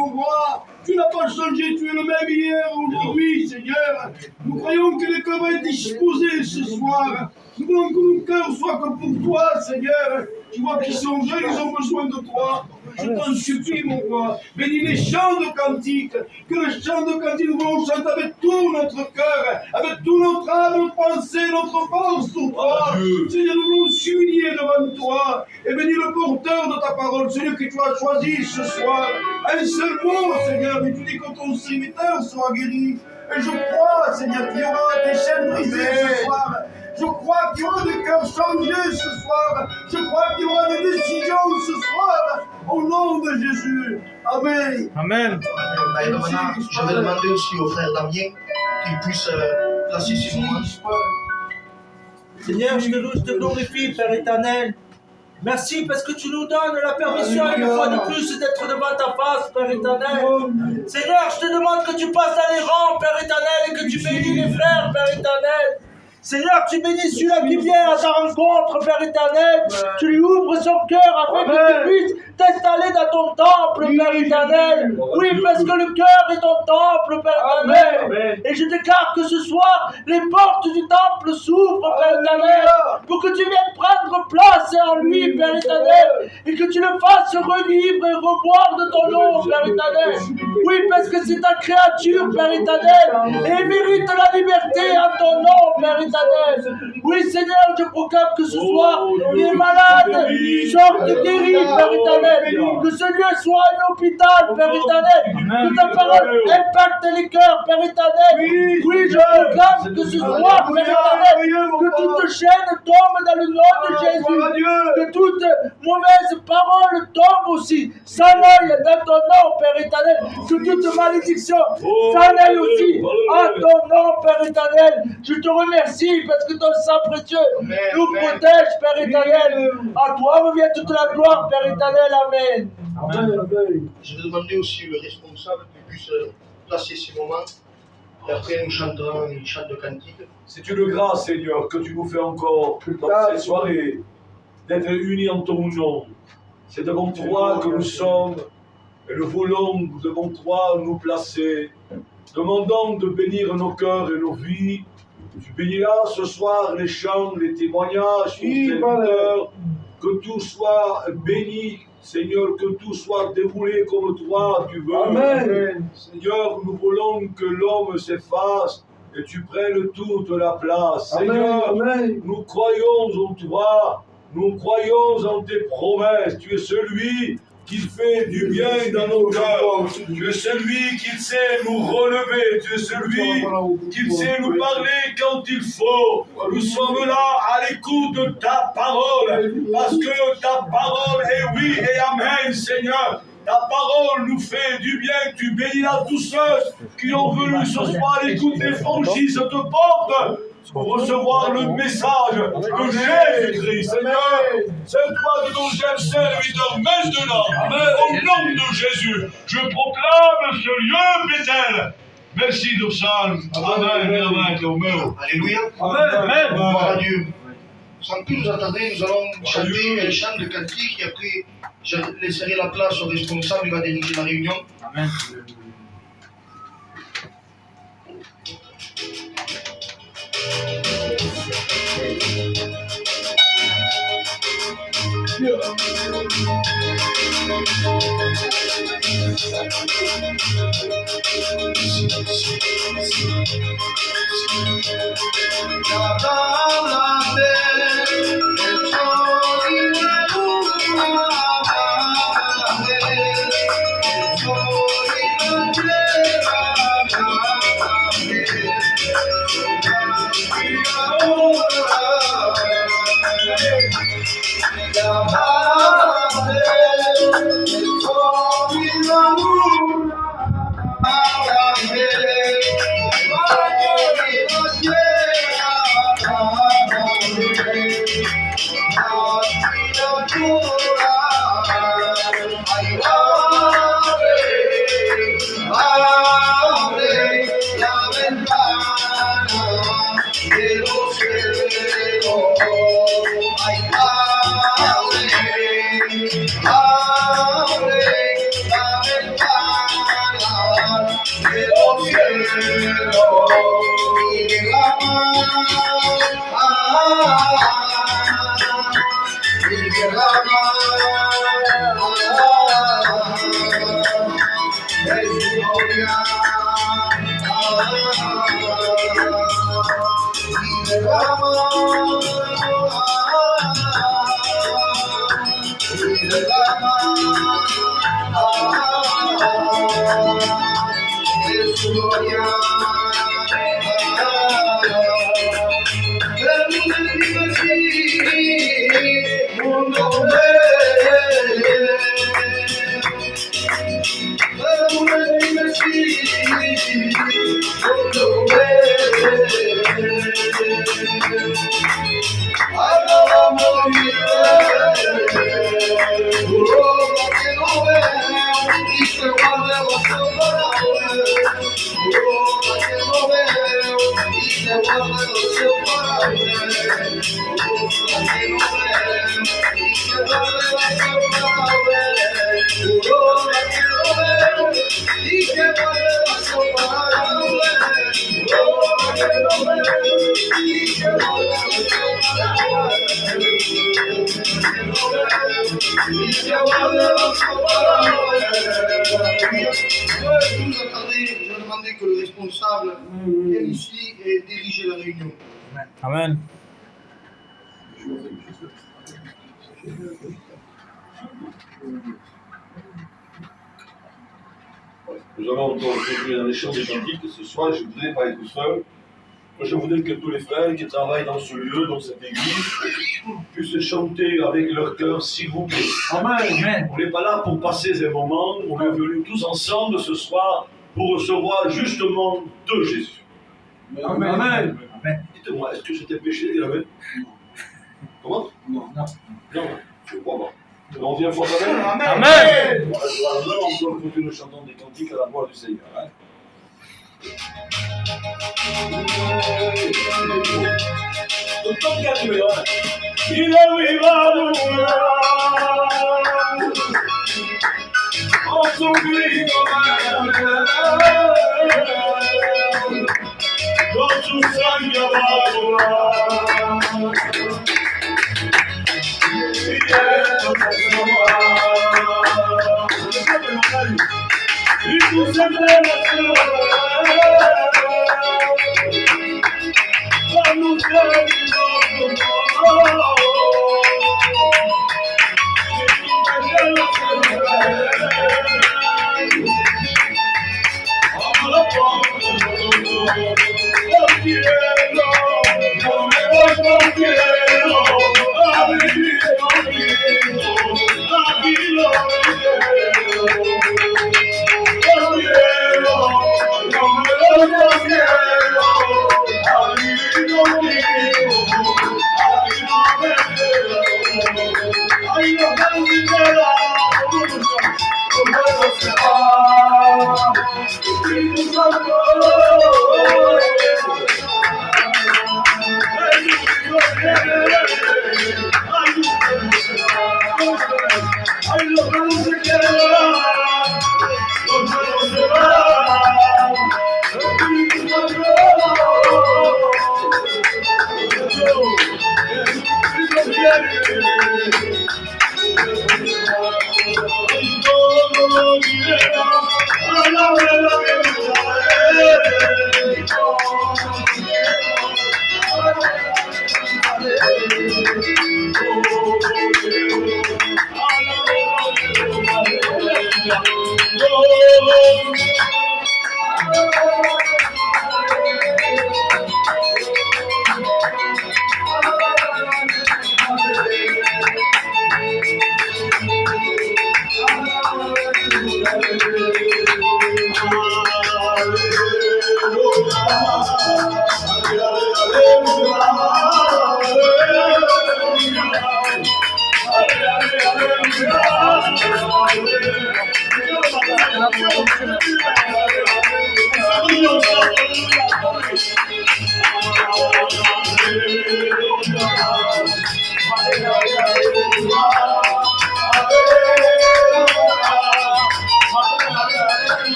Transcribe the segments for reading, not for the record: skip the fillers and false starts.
ton roi. Tu n'as pas changé, tu es le même hier, aujourd'hui, Seigneur. Nous croyons que le cœur est disposé ce soir. Nous voulons que nos cœurs soient comme pour toi, Seigneur. Tu vois qu'ils sont jeunes, ils ont besoin de toi. Je t'en supplie, mon roi. Bénis les chants de cantique. Que le chant de cantique, nous voulons chanter avec tout notre cœur, avec tout notre âme, notre pensée, notre force pour toi. Seigneur, nous voulons s'unir devant toi. Et bénis le porteur de ta parole, celui que tu as choisi ce soir. Un seul mot, Seigneur, mais tu dis que ton serviteur soit guéri. Et je crois, Seigneur, qu'il y aura des chaînes brisées ce soir. Je crois qu'il y aura des cœurs changés ce soir. Je crois qu'il y aura des décisions ce soir. Au nom de Jésus. Amen. Amen. Je vais demander aussi au frère Damien qu'il puisse placer ses moments. Seigneur, je te glorifie, Père éternel. Merci parce que tu nous donnes la permission une fois de plus d'être devant ta face, Père éternel. Seigneur, je te demande que tu passes dans les rangs, Père éternel, et que tu bénis les frères, Père éternel. Seigneur, tu bénis celui-là qui vient à ta rencontre, Père éternel. Tu lui ouvres son cœur afin que tu puisses t'installer dans ton temple, Père éternel. Oui, parce que le cœur est ton temple, Père éternel. Et je déclare que ce soir, les portes du temple s'ouvrent, Père éternel, pour que tu viennes prendre place en lui, Père éternel, et que tu le fasses revivre et reboire de ton nom, Père éternel. Oui, parce que c'est ta créature, Père éternel, et il mérite la liberté en ton nom, Père éternel. Oui, Seigneur, je proclame que ce soir, les malades sortent guéris, Père éternel. Que ce lieu soit un hôpital, Père éternel. Que ta parole impacte les cœurs, Père éternel. Oui, je proclame que ce soir, Père éternel, que toute chaîne tombe dans le nom de Jésus. Que toute mauvaise parole tombe aussi. S'en aille dans ton nom, Père éternel. Que toute malédiction s'en aille aussi en ton nom, Père éternel. Je te remercie parce que ton sang précieux nous protège, Père éternel. À toi revient toute la gloire, Père éternel. Amen. Je vais demander aussi le responsable qu'il puisse placer ses moments. Et après, nous chanterons une chant de cantique. C'est une grâce, Seigneur, que tu nous fais encore dans cette soirée, d'être unis en ton nom. C'est devant toi que nous sommes, et nous voulons devant toi nous placer, demandant de bénir nos cœurs et nos vies. Tu béniras ce soir les chants, les témoignages, les serviteurs, que tout soit béni, Seigneur, que tout soit déroulé comme toi tu veux. Amen. Seigneur, nous voulons que l'homme s'efface et tu prennes toute la place. Amen. Seigneur, Amen. nous croyons en toi, nous croyons en tes promesses. Tu es celui qui fait du bien dans nos cœurs. Tu es celui qui sait nous relever. Tu es celui qui sait nous parler quand il faut. Nous sommes là à l'écoute de ta parole, parce que ta parole est oui et amen, Seigneur. Ta parole nous fait du bien. Tu béniras tous ceux qui ont venu ce soir à l'écoute des franchises de porte pour recevoir le message de Jésus-Christ. Seigneur, c'est toi de ton chef serviteur maintenant. Au nom de Jésus, je proclame ce lieu Bethel. Merci de ça. Amen. Alléluia. Amen. Gloire à Dieu. Sans plus nous attarder, nous allons chanter un chant de cantique et après, je laisserai la place au responsable qui va diriger la réunion. Amen. Je vais demander que le responsable vienne ici et dirige la réunion. Amen. Nous allons donc continuer dans les chants des cantiques. Ce soir, je voudrais pas être tout seul. Je voudrais que tous les frères qui travaillent dans ce lieu, dans cette église, puissent chanter avec leur cœur, s'il vous plaît. Amen. On n'est pas là pour passer un moment, on est venus tous ensemble ce soir pour recevoir justement de Jésus. Amen. Amen. Dites-moi, est-ce que c'était péché qu'il avait? Comment? Non. Non, je ne crois pas. On vient fort Amen. Amen. Nous allons encore continuer le chantant des cantiques à la voix du Seigneur. Hein? Il arrivera en son gris dans tout ça il y aura il vous aime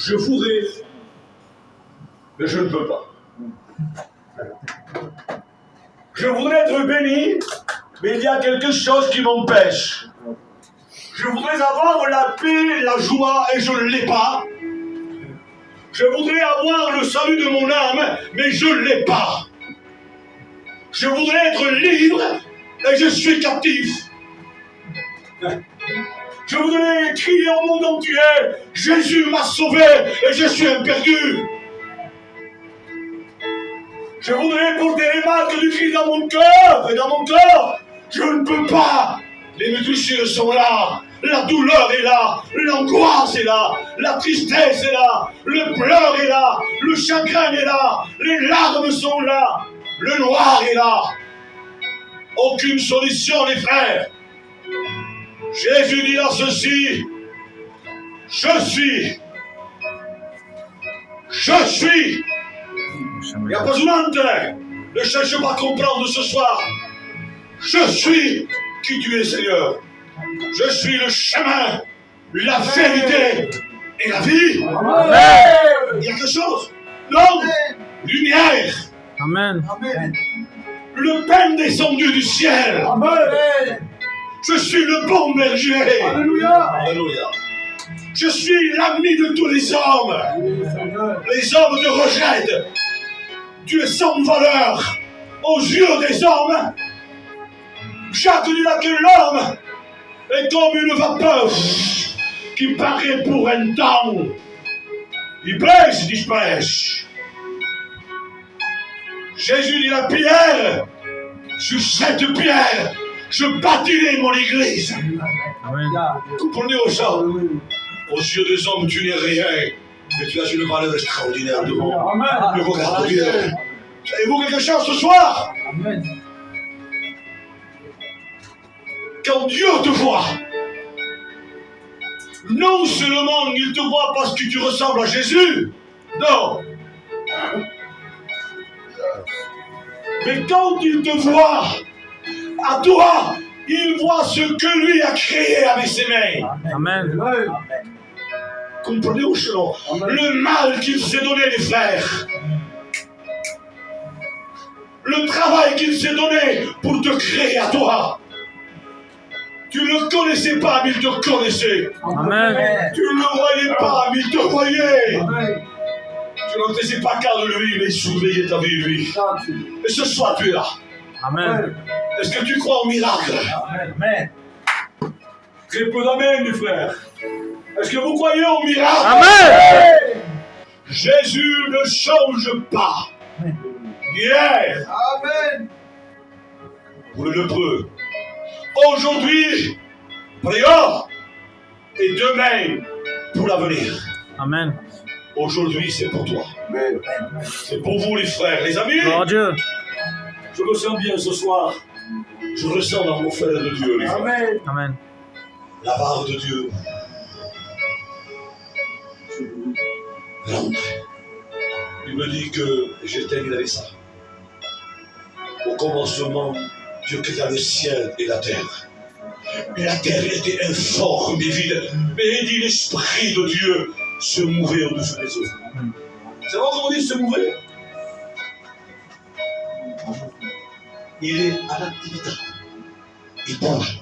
Je voudrais, mais je ne peux pas. Je voudrais être béni, mais il y a quelque chose qui m'empêche. Je voudrais avoir la paix, la joie, et je ne l'ai pas. Je voudrais avoir le salut de mon âme, mais je ne l'ai pas. Je voudrais être libre, et je suis captif. Je voudrais crier au monde entier, Jésus m'a sauvé, et je suis un perdu. Je voudrais porter les marques du Christ dans mon cœur et dans mon corps. Je ne peux pas. Les meurtrissures sont là. La douleur est là. L'angoisse est là. La tristesse est là. Le pleur est là. Le chagrin est là. Les larmes sont là. Le noir est là. Aucune solution, les frères. Jésus dit là ceci. Je suis. Il n'y a pas besoin ne cherche pas à comprendre ce soir. Je suis qui tu es, Seigneur. Je suis le chemin, la vérité et la vie. Amen. Il y a quelque chose. L'homme, lumière. Amen. Le pain descendu du ciel. Amen. Je suis le bon berger. Alléluia. Alléluia. Je suis l'ami de tous les hommes. Les hommes te rejettent. Tu es sans valeur aux yeux des hommes. Jacques dit là que l'homme est comme une vapeur qui paraît pour un temps. Il pèse, il disparaît. Jésus dit la pierre, sur cette pierre, je bâtirai mon église. Amen. Comprenez aux gens, aux yeux des hommes, tu n'es rien. Mais tu as une valeur extraordinaire devant le regard de Dieu. Savez-vous quelque chose ce soir? Amen. Quand Dieu te voit, non seulement il te voit parce que tu ressembles à Jésus, non. Mais quand il te voit, à toi, il voit ce que lui a créé avec ses mains. Amen. Comprenez au chelon le mal qu'il s'est donné, les frères. Le travail qu'il s'est donné pour te créer à toi. Tu ne le connaissais pas, mais il te connaissait. Amen. Tu ne le voyais pas, mais il te voyait. Amen. Tu ne faisais pas cas de lui, mais il surveillait ta vie, lui. Et ce soir, tu es là. Amen. Est-ce que tu crois au miracle? Amen. Très peu d'amen, mes frères. Est-ce que vous croyez au miracle? Amen. Jésus ne change pas. Hier, Amen. pour le lépreux. Aujourd'hui, prions. Et demain, pour l'avenir. Amen. Aujourd'hui, c'est pour toi. C'est pour vous, les frères, les amis. Gloire à Dieu. Je me sens bien ce soir. Je ressens dans mon frère de Dieu, les frères. Amen. Amen. La barre de Dieu. Rentre. Il me dit que j'ai terminé ça. Au commencement, Dieu créa le ciel et la terre. Et la terre était informe et vide. Mais il dit l'Esprit de Dieu se mouvait au-dessus des eaux. C'est vrai comment on dit se mouvait? Il est à l'activité. Il bouge.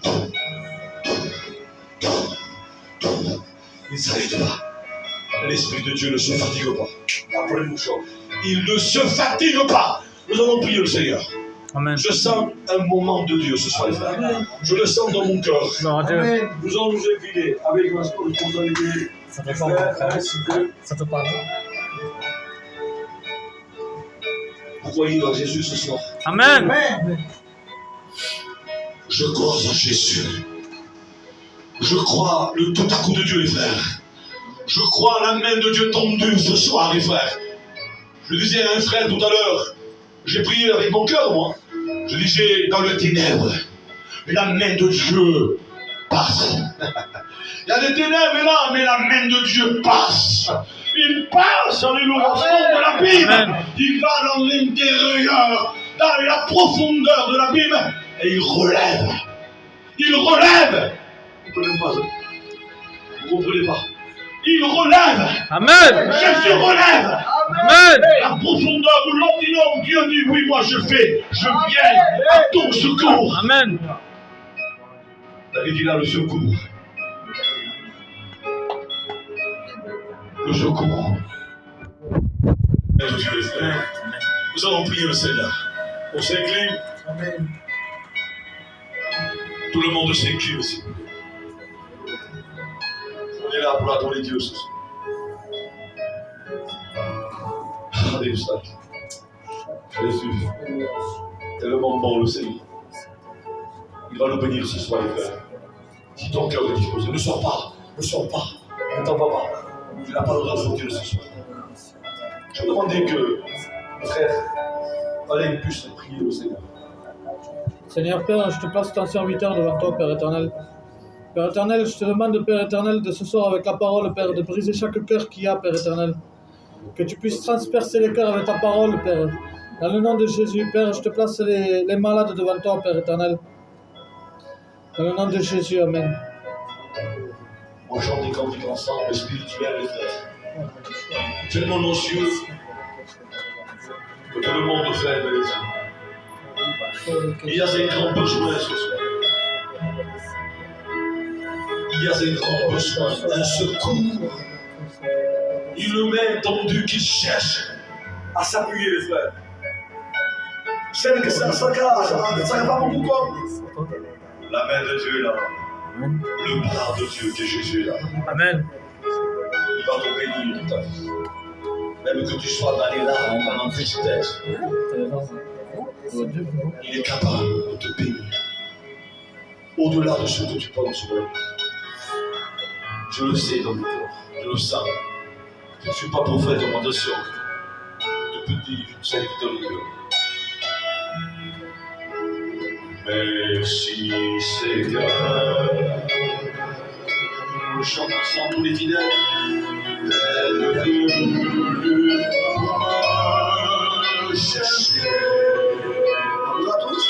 Il ne s'arrête pas. L'Esprit de Dieu ne se fatigue pas. Apprenez-nous ça. Il ne se fatigue pas. Nous allons prier le Seigneur. Amen. Je sens un moment de Dieu ce soir, les frères. Je le sens dans mon cœur. Gloire à Dieu. Amen. Nous allons nous inviter avec ma responsabilité. Ça te parle, frère. Ça te parle. Vous croyez dans Jésus ce soir? Amen. Amen. Je crois en Jésus. Je crois le tout à coup de Dieu, les frères. Je crois à la main de Dieu tendue ce soir, les frères. Je disais à un frère tout à l'heure, j'ai prié avec mon cœur, moi. Je disais, dans le ténèbre, la main de Dieu passe. Il y a des ténèbres là, mais la main de Dieu passe. Il passe, alléluia, au fond de l'abîme. Amen. Il va dans l'intérieur, dans la profondeur de l'abîme, et il relève. Il relève. Vous ne comprenez pas ça? Vous ne comprenez pas? Il relève. Amen. Jésus relève. Amen. La profondeur où l'homme dit non, Dieu dit oui, moi je fais. Je viens à ton secours. Amen. David, il a le secours. Le secours. Merci les frères. Nous allons prier le Seigneur. On s'incline. Tout le monde s'incline aussi. On est là pour adorer Dieu ce soir. Alléluia. Jésus, tellement bon le Seigneur. Il va nous bénir ce soir, les frères. Si ton cœur est disposé, ne sors pas, ne t'en va pas. Tu n'as pas le droit de sortir ce soir. Je vais demander que le frère Alain puisse prier au Seigneur. Seigneur Père, je te place ton serviteur devant toi, Père éternel. Père éternel, je te demande, Père éternel, de ce soir avec la parole, Père, de briser chaque cœur qu'il y a, Père éternel. Que tu puisses transpercer les cœurs avec ta parole, Père. Dans le nom de Jésus, Père, je te place les malades devant toi, Père éternel. Dans le nom de Jésus, Amen. On chante des cantiques ensemble, spirituels, les frères. Tellement noncieux que tout le monde fait les yeux. Il y a un grand besoin ce soir. Il y a un grand besoin, un secours. Une main tendue qui cherche à s'appuyer, les frères. C'est que ça va pas beaucoup comme. La main de Dieu est là. Le bras de Dieu de Jésus est là. Amen. Il va te bénir toute ta vie. Même que tu sois dans les larmes, dans la tristesse, il est capable de te bénir. Au-delà de ce que tu penses, je le sais dans mon cœur, je le sens. Je ne suis pas prophète de mon sœur. Je peux dire, serviteur de Dieu. Merci Seigneur. Nous chantons ensemble tous les fidèles. Aide-nous à chercher. Bonjour à tous.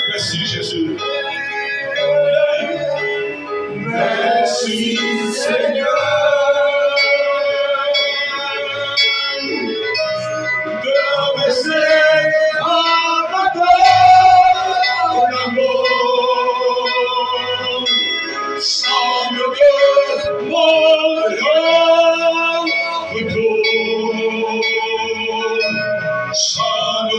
Merci Jésus. Merci Seigneur. De baisser à ta ton amour. Semble de mon retour. Semble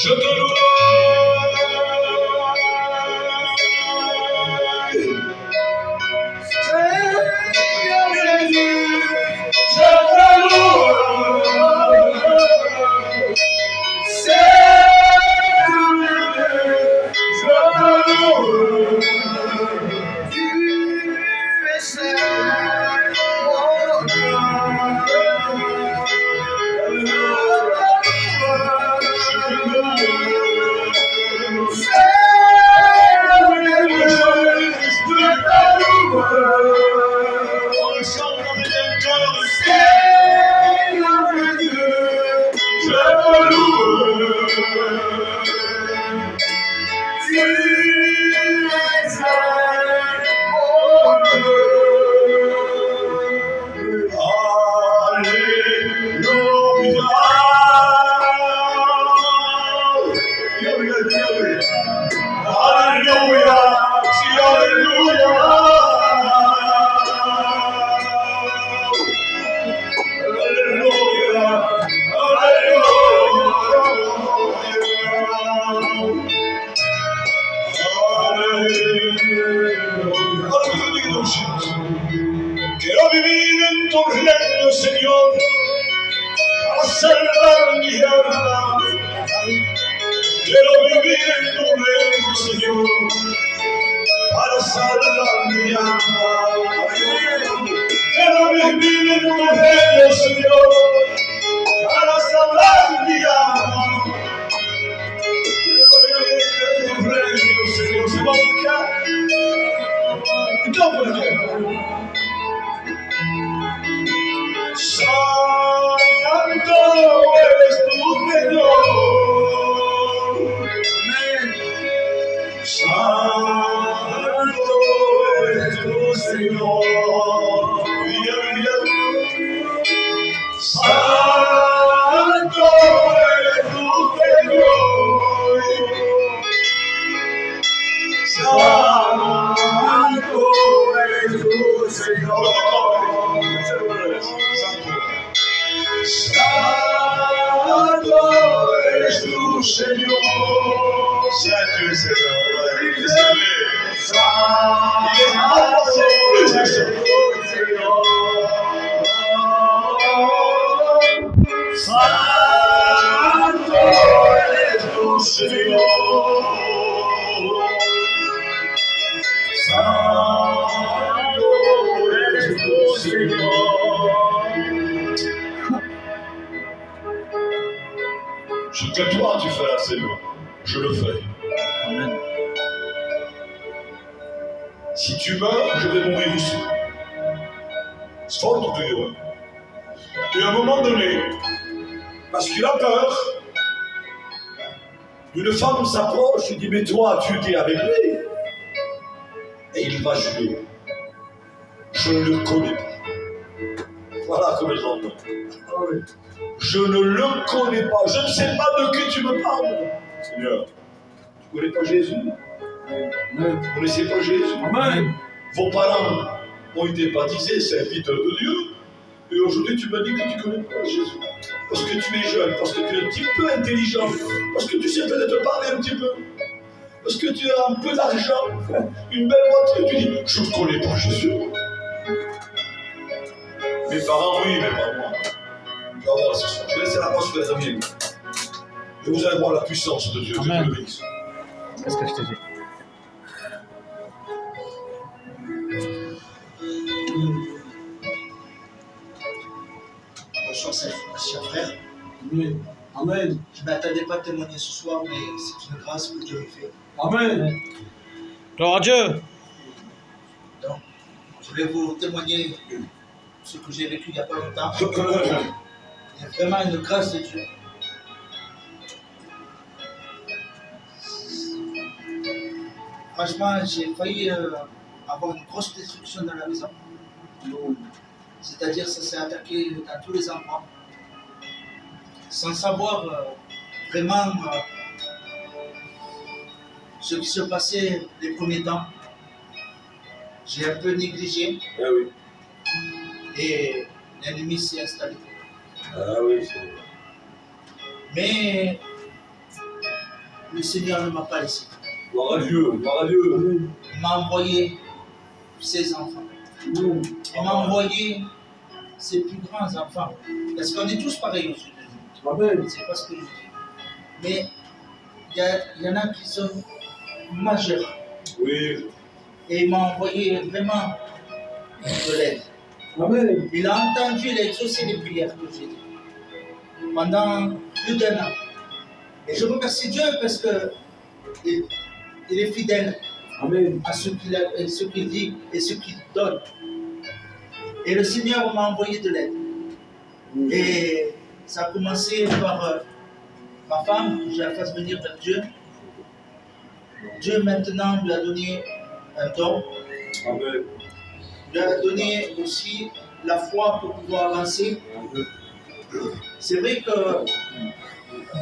je te loue, Seigneur Jésus, je te loue, Seigneur Jésus, je te loue, tu es Seigneur, mon Dieu. Quiero vivir en tu reino, Señor, para salvar mi alma. Quiero vivir en tu reino, Señor, para salvar mi alma. Quiero vivir en tu reino, Señor, para salvar mi alma. Quiero vivir temps pour le cœur. Santo es tu Señor. Santo es tu Señor. Santo es tu Señor. Santo es tu Señor. Santo es tu Señor. Santo es Seigneur. Santo es tu Señor. Santo es tu Señor. Ce que toi tu feras, Seigneur, je le ferai. Amen. Si tu meurs, je vais mourir aussi. C'est fort de dire. Et à un moment donné, parce qu'il a peur, une femme s'approche et dit, mais toi, tu étais avec lui. Et il va jurer. Je ne le connais pas. Voilà comment ils entendent. Je ne le connais pas. Je ne sais pas de qui tu me parles. Seigneur, tu ne connais pas Jésus? Vous ne connaissez pas Jésus? Amen. Vos parents ont été baptisés, serviteurs de Dieu. Et aujourd'hui, tu me dis que tu ne connais pas Jésus. Parce que tu es jeune, parce que tu es un petit peu intelligent, parce que tu sais peut-être parler un petit peu, parce que tu as un peu d'argent, une belle voiture. Tu dis, je ne connais pas Jésus. Mes parents, oui, mais pas moi. Je vais voir ce soir. Je vais laisser la voix sur les amis. Et vous allez voir la puissance de Dieu. Amen. Que Dieu le bénisse. Qu'est-ce que je te dis? Bonsoir, chers frères. Amen. Je ne m'attendais pas à témoigner ce soir, mais c'est une grâce que Dieu me fait. Amen. Gloire à Dieu. Donc, je vais vous témoigner ce que j'ai vécu il n'y a pas longtemps. Il y a vraiment une grâce de Dieu. Franchement, j'ai failli avoir une grosse destruction dans la maison. C'est-à-dire, ça s'est attaqué dans tous les endroits. Sans savoir vraiment ce qui se passait les premiers temps. J'ai un peu négligé Ah oui. et l'ennemi s'est installé. Ah oui, c'est vrai. Mais le Seigneur ne m'a pas laissé. Gloire à Dieu, gloire à Dieu. Il m'a envoyé ses enfants. Il m'a envoyé ses plus grands enfants. Parce qu'on est tous pareils aux yeux de Dieu. C'est pas ce que je dis. Mais il y en a qui sont majeurs. Oui. Et il m'a envoyé vraiment de l'aide. Amen. Il a entendu, il a exaucé les prières que j'ai dit pendant plus d'1 an. Et je remercie Dieu parce que il est fidèle Amen. à ce qu'il dit et ce qu'il donne. Et le Seigneur m'a envoyé de l'aide. Et ça a commencé par ma femme, que je la fasse venir vers Dieu. Dieu maintenant lui a donné un don. Amen. Lui a donné aussi la foi pour pouvoir avancer. C'est vrai que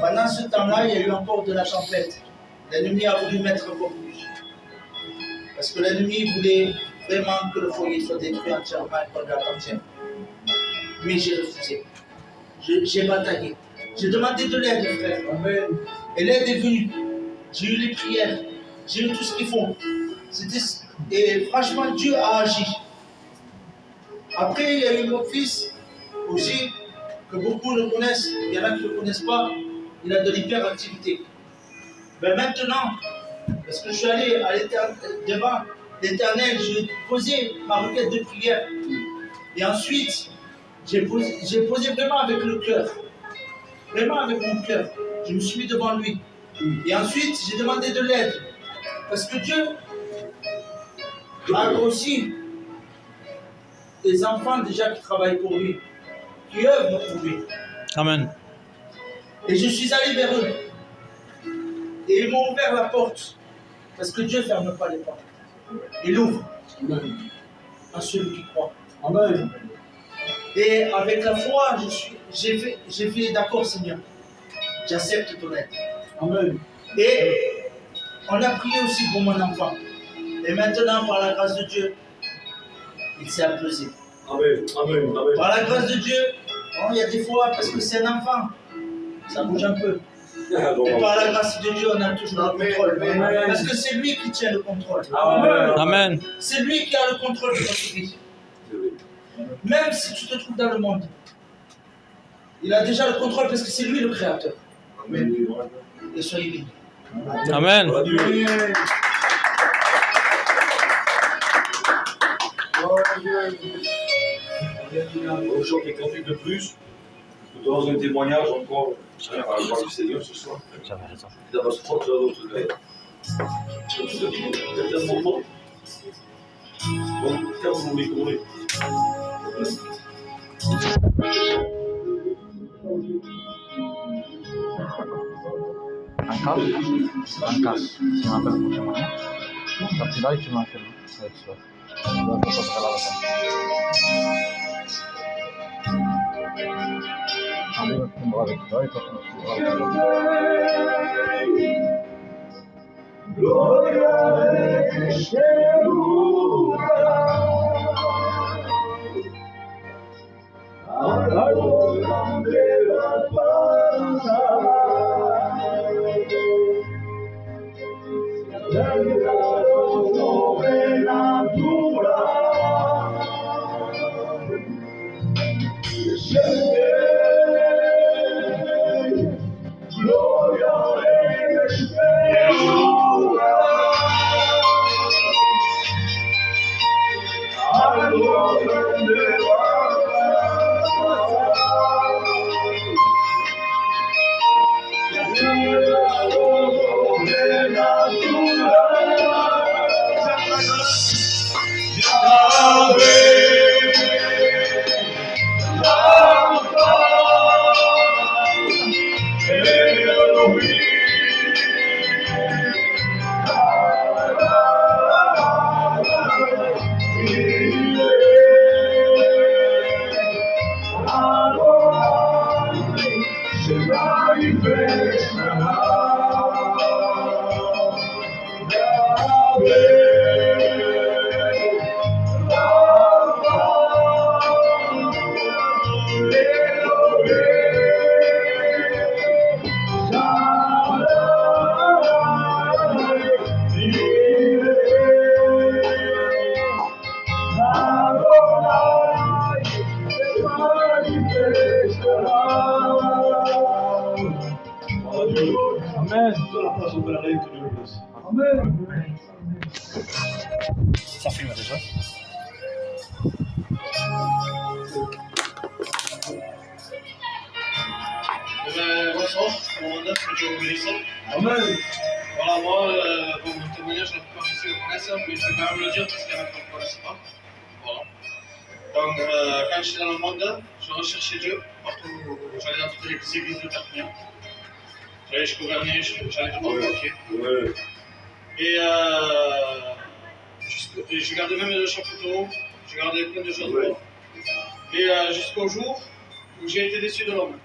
pendant ce temps-là, il y a eu encore de la tempête. L'ennemi a voulu mettre encore plus. Parce que l'ennemi voulait vraiment que le foyer soit détruit entièrement et qu'on lui appartienne. Mais j'ai refusé. J'ai bataillé. J'ai demandé de l'aide, frère. Amen. Et l'aide est venue. J'ai eu les prières. J'ai eu tout ce qu'il faut. Et franchement, Dieu a agi. Après, il y a eu mon fils aussi, que beaucoup le connaissent. Il y en a qui ne le connaissent pas. Il a de l'hyperactivité. Mais maintenant, parce que je suis allé devant l'Éternel, j'ai posé ma requête de prière. Et ensuite, j'ai posé vraiment avec le cœur. Vraiment avec mon cœur. Je me suis mis devant lui. Et ensuite, j'ai demandé de l'aide. Parce que Dieu a aussi des enfants déjà qui travaillent pour lui, qui œuvrent pour lui. Amen. Et je suis allé vers eux. Et ils m'ont ouvert la porte. Parce que Dieu ne ferme pas les portes. Il ouvre à celui qui croit. Amen. Et avec la foi, j'ai fait d'accord, Seigneur. J'accepte ton aide. Amen. Et on a prié aussi pour mon enfant. Et maintenant, par la grâce de Dieu, il s'est apaisé. Amen. Amen. Amen. Par la grâce de Dieu, bon, il y a des fois, parce que c'est un enfant, ça bouge un peu. Mais par la grâce de Dieu, on a toujours le contrôle. Parce que c'est lui qui tient le contrôle. Amen. C'est lui qui a le contrôle de notre vie. Même si tu te trouves dans le monde, il a déjà le contrôle parce que c'est lui le créateur. Amen. Et soyez bénis. Amen. On chante les cantiques de plus. Dans un témoignage encore à la gloire du Seigneur ce soir. J'avais raison. Il va se prendre d'autres d'ailleurs. C'est un moment. Donc, quand vous m'écoutez. Un casse. Si on appelle pour témoigner, quand tu l'as, tu m'as fait. Ça va être sûr. Tu vas pas passer la Allez, on va avec toi et toi, tu vas avec toi. Gloria Amen. Ça filme déjà. Bonsoir, mon mandat c'est Dieu obéissant. Amen. Voilà, moi, bon, mon témoignage, la plupart ici le connaissent, mais je vais quand même le dire parce qu'il y en a qui ne le connaissent pas. Voilà. Donc, quand j'étais dans le monde, je recherchais Dieu partout. J'allais dans toutes les églises de Perpignan. J'allais jusqu'au Vernier, j'allais tout le pied. Et je gardais même le chapiteau, je gardais plein de choses. Ouais. Et jusqu'au jour où j'ai été déçu de l'homme.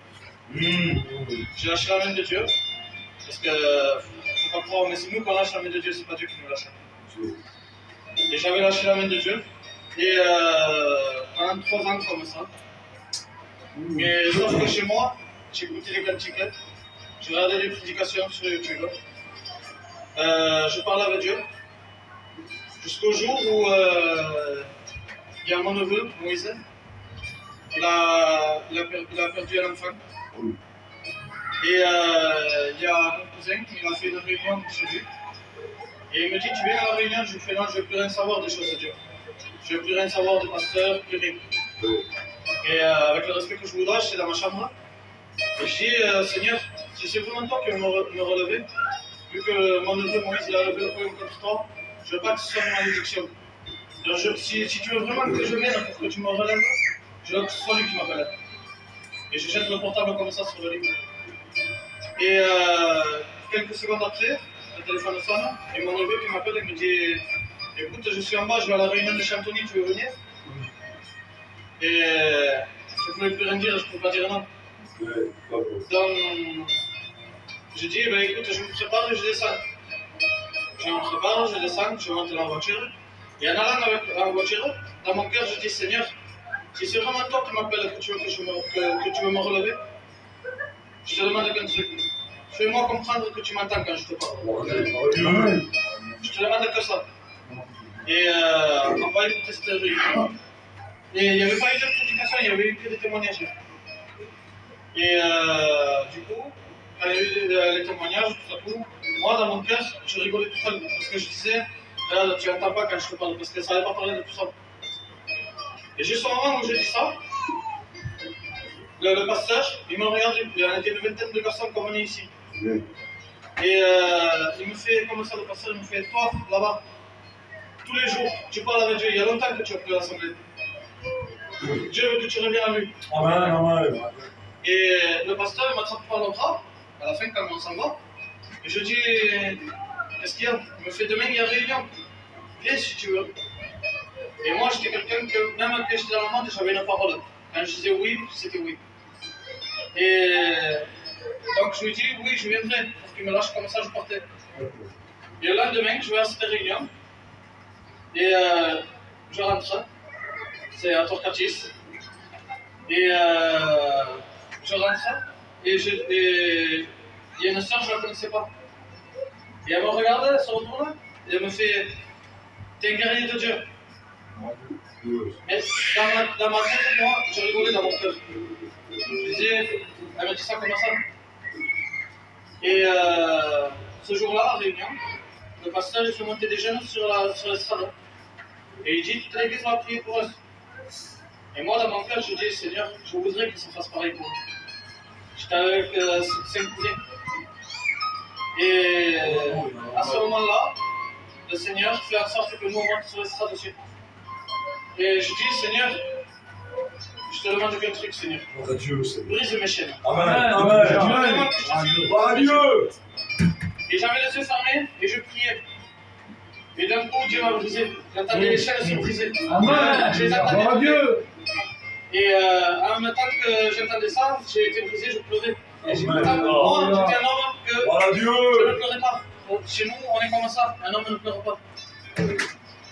J'ai lâché la main de Dieu, parce que faut pas croire, mais c'est nous qu'on lâche la main de Dieu, c'est pas Dieu qui nous lâche. Et j'avais lâché la main de Dieu, et pendant 3 ans comme ça. Mais sauf que chez moi, j'ai écouté les cantiques, j'ai regardé des prédications sur YouTube, je parlais avec Dieu, jusqu'au jour où il y a mon neveu, Moïse, il a perdu un enfant. Et il y a mon cousin, il a fait une réunion chez lui. Et il me dit, tu viens à la réunion? Je lui fais non, je ne veux plus rien savoir des choses de Dieu. Je ne veux plus rien savoir de pasteur, plus rien. Et avec le respect que je vous dois, j'étais dans ma chambre. Et je dis, Seigneur, si c'est vraiment toi qui me relevez, vu que mon neveu Moïse il a levé le poing contre toi, je ne veux pas que ce soit une malédiction. Si tu veux vraiment que je vienne pour que tu me relèves, je veux que ce soit lui qui m'appelle. Et je jette le portable comme ça sur le lit. Et quelques secondes après, le téléphone sonne, et mon neveu qui m'appelle et me dit écoute, je suis en bas, je vais à la réunion de Chantony, tu veux venir? Et je ne pouvais plus rien dire, je ne pouvais pas dire non. Donc, je dis écoute, je me prépare et je descends. Je me prépare, je descends, je monte dans la voiture. Et en allant avec la voiture, dans mon cœur, je dis Seigneur, si c'est vraiment toi qui m'appelles, que tu veux que tu veux me relever, je te demande qu'un truc. Fais-moi comprendre que tu m'entends quand je te parle. Je te demande que ça. Et on va écouter cette réunion. Et il n'y avait pas eu de prédication, il n'y avait eu que des témoignages. Et du coup, quand il y a eu les témoignages, tout à coup, moi dans mon cœur, je rigolais tout seul. Parce que je disais, là, tu n'entends pas quand je te parle, parce que ça n'avait pas parlé de tout ça. Et juste au moment où je dis ça, le pasteur, il me regarde, il y avait une vingtaine de personnes comme on est ici. Et il me fait, comme ça le pasteur, il me fait, toi, là-bas, tous les jours, tu parles avec Dieu, il y a longtemps que tu as pris l'assemblée. Dieu veut que tu reviennes à lui. Amen. Et le pasteur, il m'attrape par le bras, à la fin quand on s'en va, et je dis, qu'est-ce qu'il y a? Il me fait, demain il y a réunion, viens si tu veux. Et moi j'étais quelqu'un que, même quand j'étais dans le monde, j'avais une parole. Quand je disais oui, c'était oui. Et donc je lui dis, oui, je viendrai, pour qu'il me lâche comme ça, je partais. Et le lendemain, je vais à cette réunion, et je rentre, c'est à Torcatis, et je rentre, et il y a une soeur, je ne la connaissais pas. Et elle me regarde, elle se retourne, et elle me fait, t'es un guerrier de Dieu. Mais dans ma tête, moi, je rigolais dans mon cœur. Je disais, elle me dit ça comme ça. Et ce jour-là, à la réunion, le pasteur il fait monter des jeunes sur l'estrade. Et il dit, toute l'église va prier pour eux. Et moi, dans mon cœur, je dis, Seigneur, je voudrais que ça fasse pareil pour nous. J'étais avec 5 cousins. Et à ce moment-là, le Seigneur fait en sorte que nous on monte sur l'estrade dessus. Et je dis, Seigneur, je te demande qu'un truc, Seigneur. Brise mes chaînes. Amen. Je demande que je te suive. Dieu. Et j'avais les yeux fermés et je priais. Et d'un coup, Dieu m'a brisé. J'entendais les chaînes se briser. Amen. Je les entendais. Gloire à Dieu. Et en même temps que j'entendais ça, j'ai été brisé, je pleurais. Et j'ai dit, moi, j'étais un homme que Voilà Dieu. je ne pleurais pas. Chez nous, on est comme ça, un homme ne pleure pas.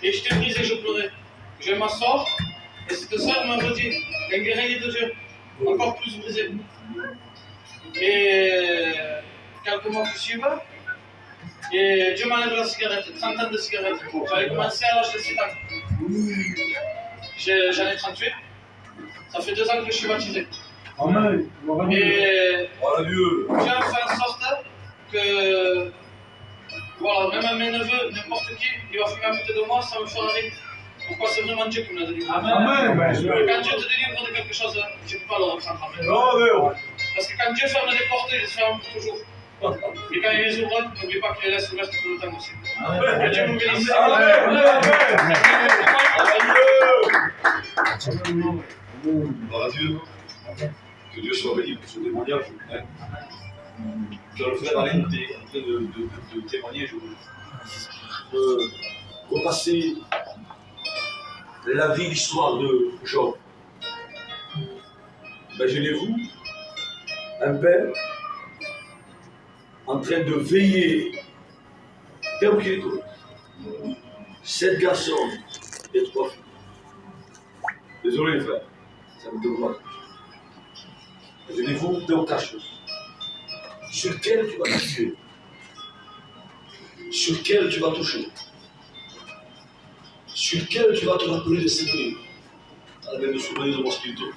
Et j'étais brisé, je pleurais. Je m'assois, et cette sœur me redit, un guerrier de Dieu, encore plus brisé. Et quelques mois qui suivent, et Dieu m'enlève la cigarette, 30 ans de cigarette. J'avais commencé à l'âge de 7 ans. J'en ai 38. Ça fait 2 ans que je suis baptisé. Amen. Et Voilà Dieu. Dieu a fait en sorte que, voilà, même mes neveux, n'importe qui, il va fumer à côté de moi, ça me fera rire. Pourquoi c'est vraiment Dieu qui me l'a délivré. Amen. Quand Dieu te délivre de quelque chose, tu ne peux pas le reprendre. Amen. Parce que quand Dieu ferme des portes, il les ferme pour toujours. Et quand il les ouvre, n'oublie pas qu'il les laisse ouvertes tout le temps aussi. Que Dieu nous bénisse. Voilà Dieu. Que Dieu soit béni pour ce témoignage. Le frère Alain était en train de témoigner. Je veux repasser la vie, l'histoire de Job. Imaginez-vous un père en train de veiller, tel qu'il est, 7 garçons et 3 filles. Désolé les frères, ça me donne mal. Imaginez-vous deux caches sur lequel tu vas toucher, sur lequel tu vas toucher, sur lequel tu vas te rappeler de cette nuit, à la même souvenir de mon spirituel.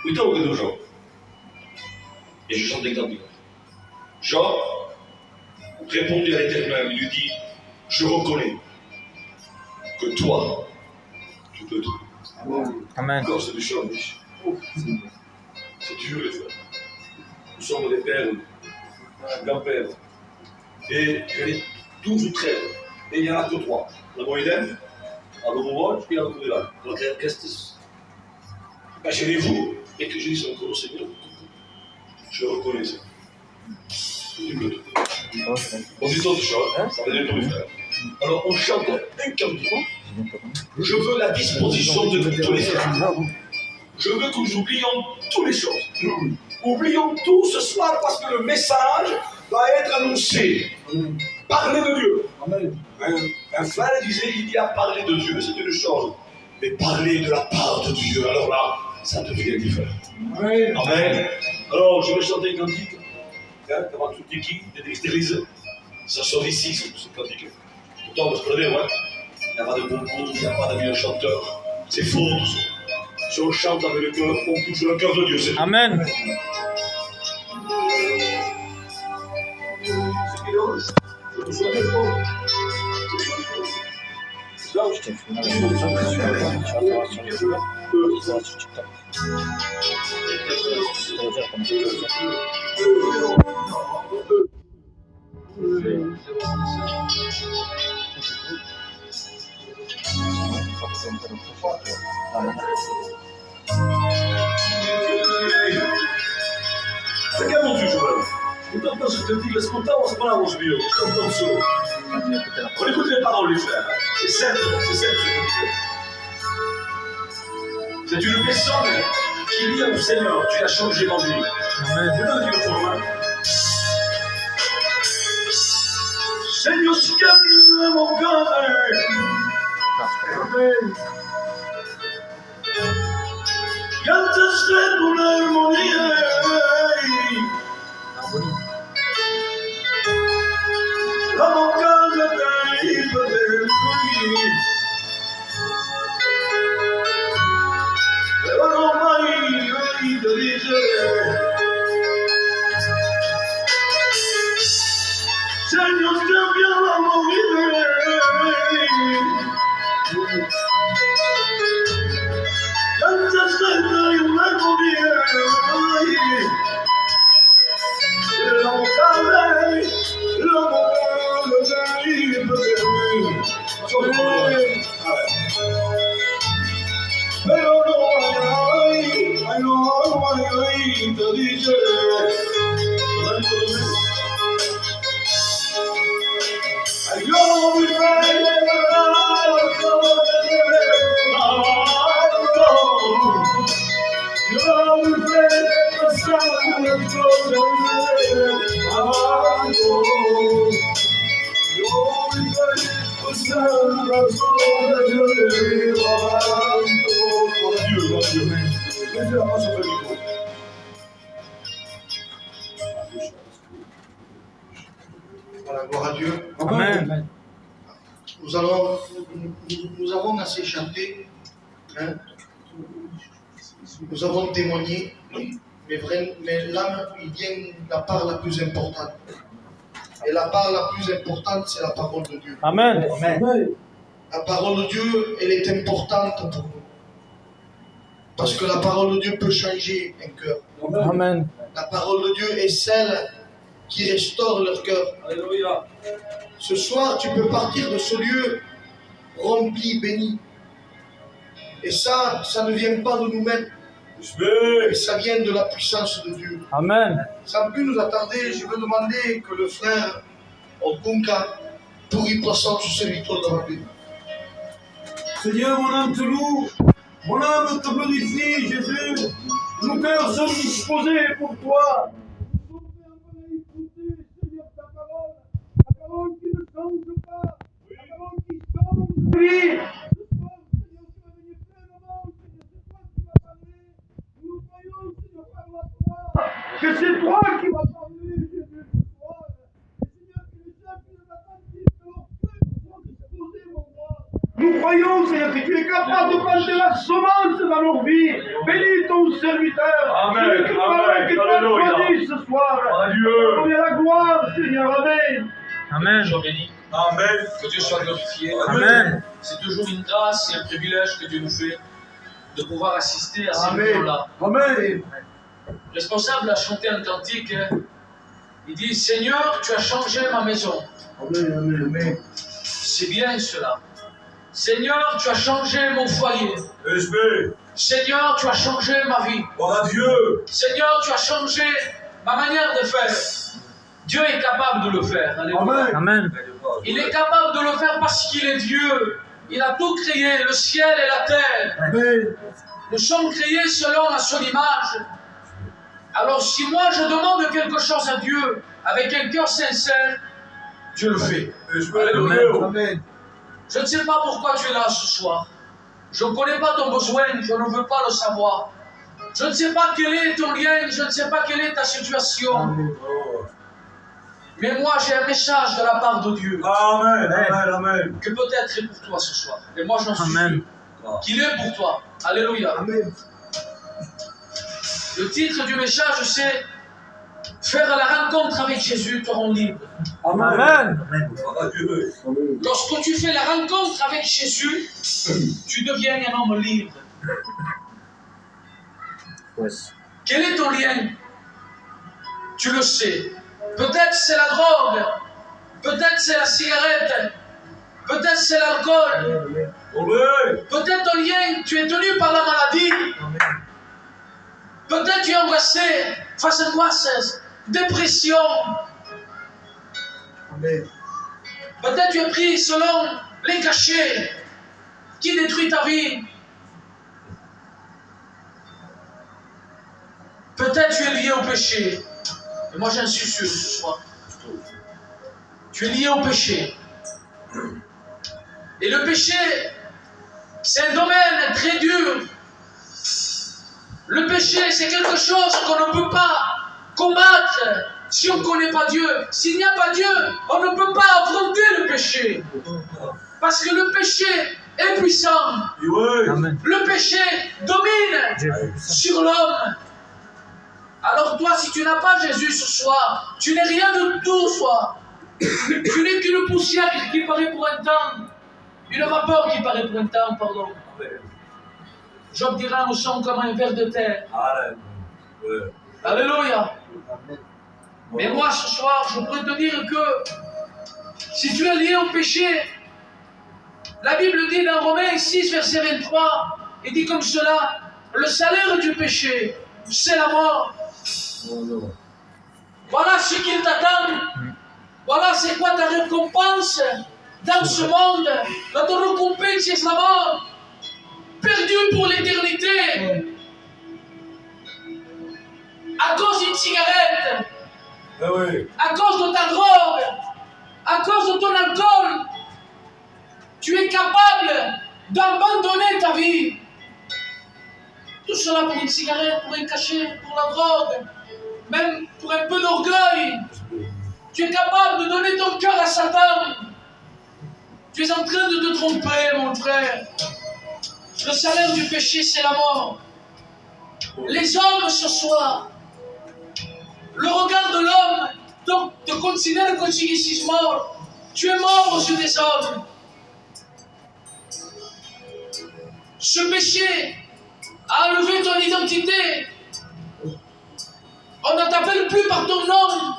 Oui, donc, de Jean. Et je chante l'exemple. Jean répondit à l'Éternel, il lui dit, je reconnais que toi, tu peux tout. Amen. Encore, c'est du chant, c'est dur, les frères. Nous sommes des pères, je suis grand-père. Et je l'ai toujours traité et il n'y en a que 3. Adomo Eden, Adomo Watch et Adomo Rival. Porque Christus. Imaginez-vous, et que je dis encore au Seigneur, je reconnais ça. On dit autre chose, ça va être le frère. Alors on chante un cantique. Je veux la disposition de tous les frères. Je veux que nous oublions toutes les choses. Oublions tout ce soir parce que le message va être annoncé. Parler de Dieu. Un frère disait, il y a parler de Dieu, c'est une chose. Mais parler de la part de Dieu, alors là, ça devient différent. Amen. Amen. Alors, je vais chanter un cantique. Devant tout qui église. Ça sort ici, ce cantique. Pourtant, vous prenez, ouais. Il n'y a pas de bon goût, il n'y a pas de meilleur chanteur. C'est faux, tout ça. Si on chante avec le cœur, on touche le cœur de Dieu. C'est Amen. ce qu'il est. Je te souhaite le bon. Là où je t'ai fait. Regarde mon Dieu, Joël. Écoute ce que te dit, laisse-moi on se prend la roche bio. Je t'entends solo. On écoute les paroles, les frères. C'est simple ce que tu dis. C'est une personne qui dit au Seigneur, tu as changé ma vie. Amen. Seigneur, si calme mon cœur. Amen. Quand tu serais ton harmonie. La mon cœur de t'aimer. Pero no hay de dice. Señor, cambia la movida. Antes de una comida. La mocada, pero no hay, te dice. Yo Voilà, gloire à Dieu. Amen. Nous avons assez chanté, hein? Nous avons témoigné, mais là, il vient la part la plus importante. Et la part la plus importante, c'est la parole de Dieu. Amen. La parole de Dieu, elle est importante pour nous. Parce que la parole de Dieu peut changer un cœur. Amen. La parole de Dieu est celle qui restaure leur cœur. Alléluia. Ce soir, tu peux partir de ce lieu rempli, béni. Et ça ne vient pas de nous-mêmes. Mais ça vient de la puissance de Dieu. Amen. Sans plus nous attarder, je veux demander que le frère Okunka pourri passant sur ce victoire dans la vie. Seigneur, mon âme te loue, mon âme te glorifie, Jésus. Nos cœurs sont disposés pour toi. Nous sommes prêts à écouter, Seigneur, ta parole qui ne change pas, la parole qui change de vie. Ce soir, Seigneur, tu vas venir pleinement, Seigneur, c'est toi qui vas parler. Nous croyons, Seigneur, par la foi, que c'est toi qui vas parler, Jésus, ce soir. Et Seigneur, que les gens qui nous attendent, que leurs cœurs soient disposés, mon roi. Nous croyons, Seigneur, que tu es capable de planter la semence dans nos vies. Bénis ton serviteur. Amen. Que tu as choisi ce soir. Adieu. Pour la gloire, Seigneur. Amen. Amen. Sois béni, Amen. que Dieu soit glorifié. Amen. C'est toujours une grâce et un privilège que Dieu nous fait de pouvoir assister à ces Amen. réunions-là. Amen. Responsable a chanté un cantique. Il dit, Seigneur, tu as changé ma maison. Amen. Amen. C'est bien cela. Seigneur, tu as changé mon foyer. Esprit, Seigneur, tu as changé ma vie. gloire à Dieu. Seigneur, tu as changé ma manière de faire. Dieu est capable de le faire. Alléluia. Amen. Il est capable de le faire parce qu'il est Dieu. Il a tout créé, le ciel et la terre. Amen. Nous sommes créés selon son image. Alors si moi je demande quelque chose à Dieu avec un cœur sincère, Dieu le fait. Esprit, Alléluia. Amen. Je ne sais pas pourquoi tu es là ce soir. Je ne connais pas ton besoin, je ne veux pas le savoir. Je ne sais pas quel est ton lien, je ne sais pas quelle est ta situation. Mais moi j'ai un message de la part de Dieu Amen, amen, amen. que peut-être est pour toi ce soir. Et moi j'en suis Amen. sûr qu'il est pour toi. Alléluia. Amen. Le titre du message c'est faire la rencontre avec Jésus te rend libre. Amen. Gloire à Dieu. Lorsque tu fais la rencontre avec Jésus, tu deviens un homme libre. Quel est ton lien? Tu le sais. Peut-être c'est la drogue, peut-être c'est la cigarette, peut-être c'est l'alcool, Amen. peut-être ton lien, tu es tenu par la maladie, peut-être tu es angoissé face à angoisse, dépression, Amen. peut-être tu es pris selon les cachets qui détruisent ta vie. Peut-être tu es lié au péché. Et moi j'en suis sûr ce soir. Tu es lié au péché. Et le péché, c'est un domaine très dur. Le péché, c'est quelque chose qu'on ne peut pas combattre si on ne connaît pas Dieu. S'il n'y a pas Dieu, on ne peut pas affronter le péché. Parce que le péché est puissant. Oui. Amen. Le péché domine sur l'homme. Alors toi, si tu n'as pas Jésus ce soir, tu n'es rien de tout, soir. Tu n'es qu'une poussière qui paraît pour un temps. Une vapeur qui paraît pour un temps, pardon. Job dira, nous sommes comme un ver de terre. Amen. Oui. Alléluia. Mais moi, ce soir, je pourrais te dire que si tu es lié au péché, la Bible dit dans Romains 6, verset 23, il dit comme cela, le salaire du péché, c'est la mort. Voilà ce qu'il t'attend. Voilà c'est quoi ta récompense dans ce monde. Notre récompense, c'est la mort. Perdu pour l'éternité. À cause d'une cigarette. Eh oui. À cause de ta drogue. À cause de ton alcool. Tu es capable d'abandonner ta vie. Tout cela pour une cigarette, pour un cachet, pour la drogue. Même pour un peu d'orgueil, tu es capable de donner ton cœur à Satan. Tu es en train de te tromper, mon frère. Le salaire du péché, c'est la mort. Les hommes, ce soir, le regard de l'homme te considère que tu es mort. Tu es mort aux yeux des hommes. Ce péché a enlevé ton identité. On ne t'appelle plus par ton nom.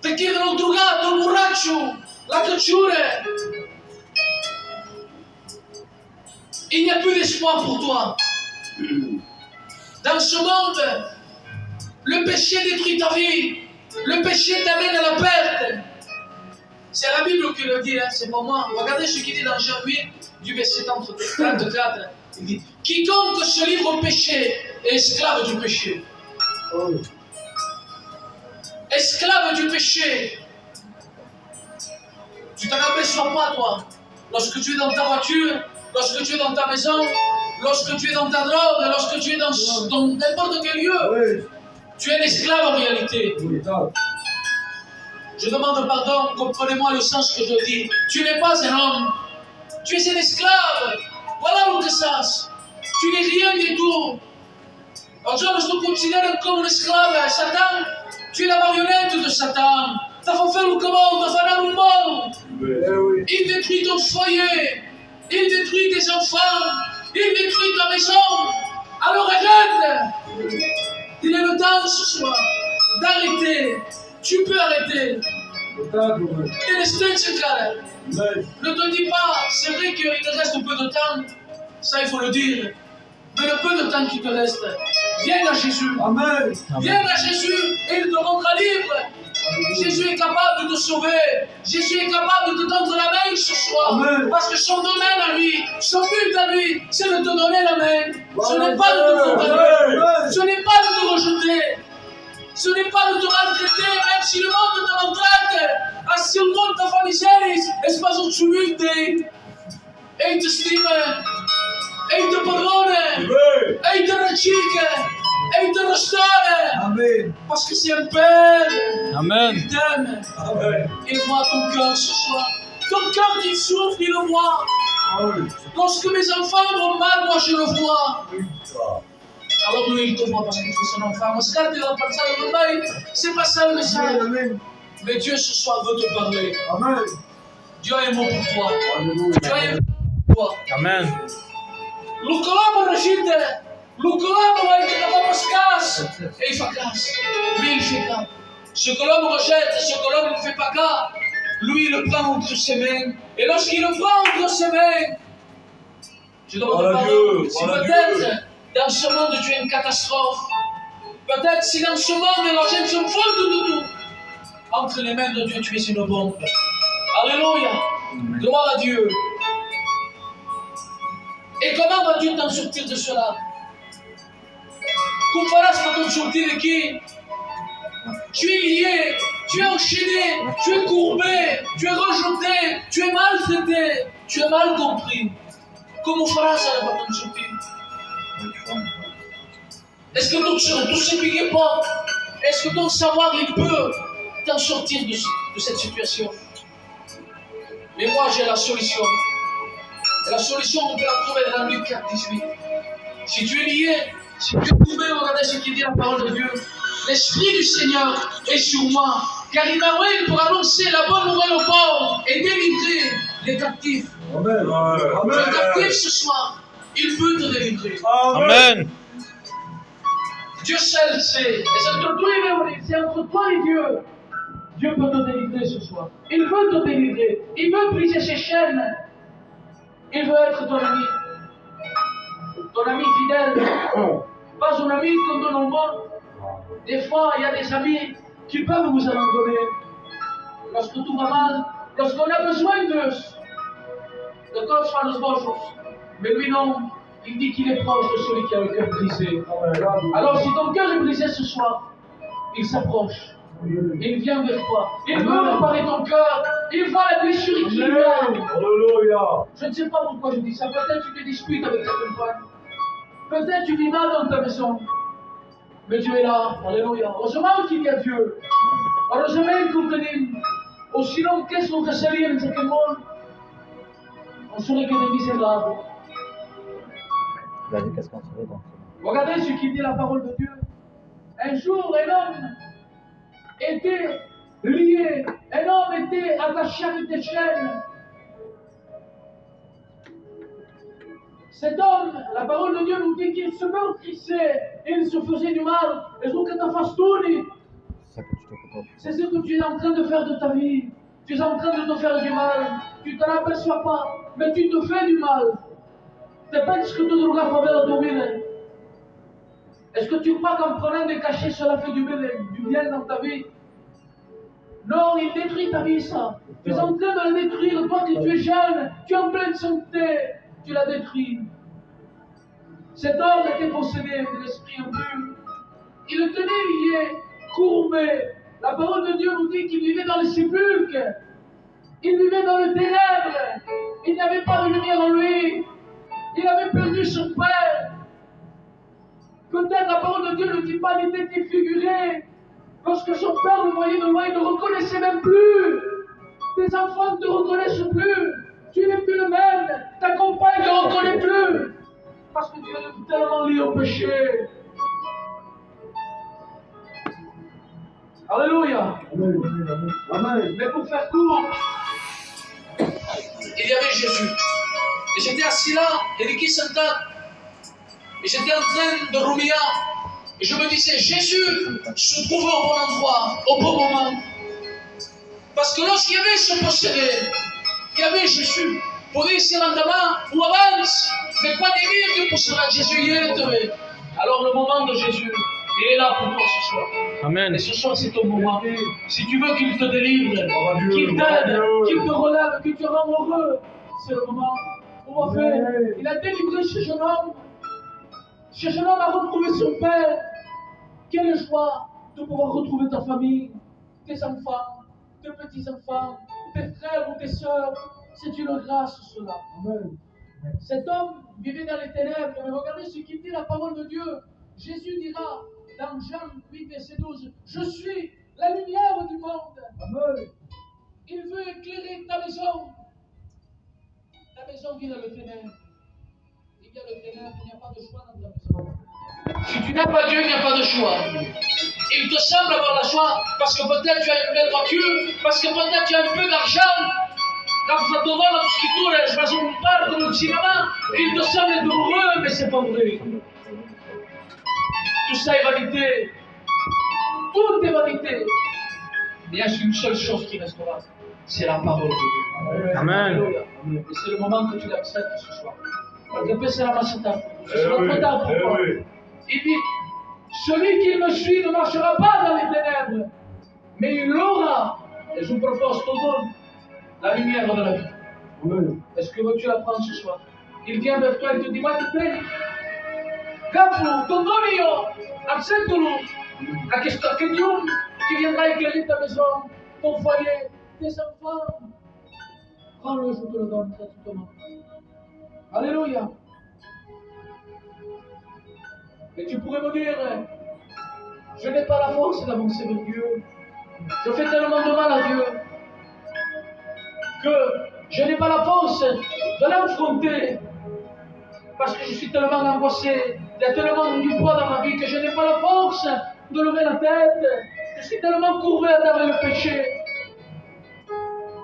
Te chiedono drogato, borracho, la cacciure. Il n'y a plus d'espoir pour toi. Dans ce monde, le péché détruit ta vie. Le péché t'amène à la perte. C'est la Bible qui le dit, hein, c'est pas moi. Regardez ce qu'il dit dans Jean 8, du verset 34. Il dit, quiconque se livre au péché est esclave du péché. Esclave du péché. Tu t'en aperçois pas, toi. Lorsque tu es dans ta voiture, lorsque tu es dans ta maison, lorsque tu es dans ta drogue, lorsque tu es dans n'importe quel lieu, tu es un esclave en réalité. Je demande pardon, comprenez-moi le sens que je dis. Tu n'es pas un homme, tu es un esclave. Voilà où tu saches. Tu n'es rien du tout. Oggi je te considère comme un esclave à Satan. Tu es la marionnette de Satan. T'as fait faire le commande, t'as fait le monde. Il détruit ton foyer. Il détruit tes enfants. Il détruit ta maison. Alors arrête. Il est le temps ce soir d'arrêter. Tu peux arrêter. Ne te dis pas, c'est vrai qu'il te reste un peu de temps, ça il faut le dire, mais le peu de temps qui te reste, viens à Jésus. Amen. Viens à Jésus et il te rendra libre. Jésus est capable de te sauver. Jésus est capable de te tendre la main ce soir. Amen. Parce que son domaine à lui, son but à lui, c'est de te donner la main. Ce n'est pas de te condamner. Ce n'est pas de te rejeter. Ce n'est pas de te maltraiter, même si le monde te maltraite. Se il mondo fa miseria e spaso ciumite. E te stime. E te perdone. Et il te rachète, et il te restaure. Amen. Parce que c'est un Père. Amen. Il t'aime. Amen. Il voit ton cœur ce soir. Ton cœur qui souffre, il le voit. Lorsque mes enfants vont mal, moi je le vois. Alors lui, il te voit parce que tu es son enfant. Moi, c'est pas ça le message. Mais Dieu ce soir veut te parler. Amen. Dieu a un mot pour toi. Dieu a un mot pour toi. Amen. L'ucolombe rachète. L'ucolombe va être capable de se casse. Et il fait casse. Lui, il fait cas. Ce que l'homme rejette, ce que l'homme ne fait pas cas, lui, il le prend entre ses mains. Et lorsqu'il le prend entre ses mains, je demande pardon. Si peut-être dans ce monde tu es une catastrophe, peut-être si dans ce monde les gens sont folles de tout, entre les mains de Dieu, tu es une bombe. Alléluia. Gloire à Dieu. Et comment vas-tu t'en sortir de cela? Comment feras pour t'en sortir de qui? Tu es lié, tu es enchaîné, tu es courbé, tu es rejeté, tu es maltraité, tu es mal compris. Comment feras-tu pour t'en sortir? Est-ce que tout ce qui est pas, est-ce que ton savoir il peut t'en sortir de cette situation? Mais moi j'ai la solution. Et la solution on peut la trouver dans Luc 4, 18. Si tu es lié, si tu es courbé, regardez ce qu'il dit la parole de Dieu. L'Esprit du Seigneur est sur moi, car il m'a envoyé pour annoncer la bonne nouvelle aux pauvres et délivrer les captifs. Amen. Le captif ce soir, il peut te délivrer. Amen. Dieu seul sait. Et c'est entre toi et Dieu. Dieu peut te délivrer ce soir. Il veut te délivrer. Il veut briser ses chaînes. Il veut être ton ami. Ton ami fidèle. Pas un ami comme dans le monde. Des fois, il y a des amis qui peuvent vous abandonner. Lorsque tout va mal, lorsqu'on a besoin d'eux. De Gott soit nos bons. Mais lui non. Il dit qu'il est proche de celui qui a le cœur brisé. Alors si ton cœur est brisé ce soir, il s'approche. Il vient vers toi. Il veut réparer ton cœur. Il va la blessure qui vient. Je ne sais pas pourquoi je dis ça. Peut-être tu te disputes avec ta compagne. Peut-être tu vis mal dans ta maison. Mais Dieu est là. Alléluia. Heureusement qu'il y a Dieu. Heureusement qu'on tenait. Ou sinon, qu'est-ce qu'on serait dans ce monde? On serait que des misérables. Regardez ce qu'il dit la parole de Dieu. Un jour, un homme était lié, un homme était attaché avec des chaînes. Cet homme, la parole de Dieu nous dit qu'il se meurtrissait, il se faisait du mal. Et je veux que tu fasses tout. C'est ce que tu es en train de faire de ta vie. Tu es en train de te faire du mal. Tu ne t'en aperçois pas, mais tu te fais du mal. C'est pas ce que tu dois faire de bien. Est-ce que tu crois qu'en prenant des cachets, cela fait du bien dans ta vie? Non, il détruit ta vie, ça. Tu es en train de la détruire. Toi qui tu es jeune, tu es en pleine santé, tu la détruis. Cet homme était possédé de l'esprit impur. Il le tenait lié, courbé. La parole de Dieu nous dit qu'il vivait dans les sépulcres. Il vivait dans le ténèbres. Il n'y avait pas de lumière en lui. Il avait perdu son père. Peut-être la parole de Dieu ne dit pas, il était défiguré. Lorsque son père le voyait de loin, il ne reconnaissait même plus. Tes enfants ne te reconnaissent plus. Tu n'es plus le même. Ta compagne ne te reconnaît plus. Parce que tu es tellement lié au péché. Alléluia. Amen. Mais pour faire court, il y avait Jésus. Et j'étais assis là, et qui s'entend. Et j'étais en train de ruminer. Et je me disais, Jésus se trouve au bon endroit, au bon moment. Parce que lorsqu'il y avait ce procédé, il y avait Jésus. Pour dire c'est lentement ou avance, mais quoi de dire que pour cela Jésus y est trouvé. Alors le moment de Jésus, il est là pour toi ce soir. Amen. Et ce soir c'est ton moment. Si tu veux qu'il te délivre, qu'il t'aide, qu'il te relève, qu'il te rende heureux, c'est le moment. On va faire. Il a délivré ce jeune homme. Ce jeune homme a retrouvé son père. Quelle joie de pouvoir retrouver ta famille, tes enfants, tes petits-enfants, tes frères ou tes sœurs. C'est une grâce cela. Amen. Cet homme vivait dans les ténèbres, mais regardez ce qu'il dit la parole de Dieu. Jésus dira dans Jean 8, verset 12, « Je suis la lumière du monde. » Amen. Il veut éclairer ta maison. Ta maison vit dans le ténèbre. Il y a le ténèbre, il n'y a pas de choix dans ta maison. Si tu n'as pas Dieu, il n'y a pas de choix. Il te semble avoir la joie parce que peut-être tu as une belle voiture, parce que peut-être tu as un peu d'argent. Quand ça te va la scrittura, je vais un parc comme au cinéma, il te semble être heureux, mais c'est pas vrai. Tout ça est vanité. Tout est vanité. Mais il y a une seule chose qui restera, c'est la parole de Dieu. Amen. Et c'est le moment que tu l'acceptes ce soir. Parce que c'est la massata. Ce sera trop tard pour toi. Il dit, celui qui me suit ne marchera pas dans les ténèbres, mais il aura, et je vous propose tout le monde, la lumière de la vie. Oui. Est-ce que veux-tu la prendre ce soir? Il vient vers toi et te dit, moi te paye. Gafu, ton donio, accepte-le. La question que Dieu qui viendra éclairer ta maison, ton foyer, tes enfants. Prends-le, je te le donne gratuitement. Alléluia. Et tu pourrais me dire, je n'ai pas la force d'avancer vers Dieu. Je fais tellement de mal à Dieu que je n'ai pas la force de l'affronter. Parce que je suis tellement angoissé, il y a tellement du poids dans ma vie que je n'ai pas la force de lever la tête. Je suis tellement courbé à travers le péché.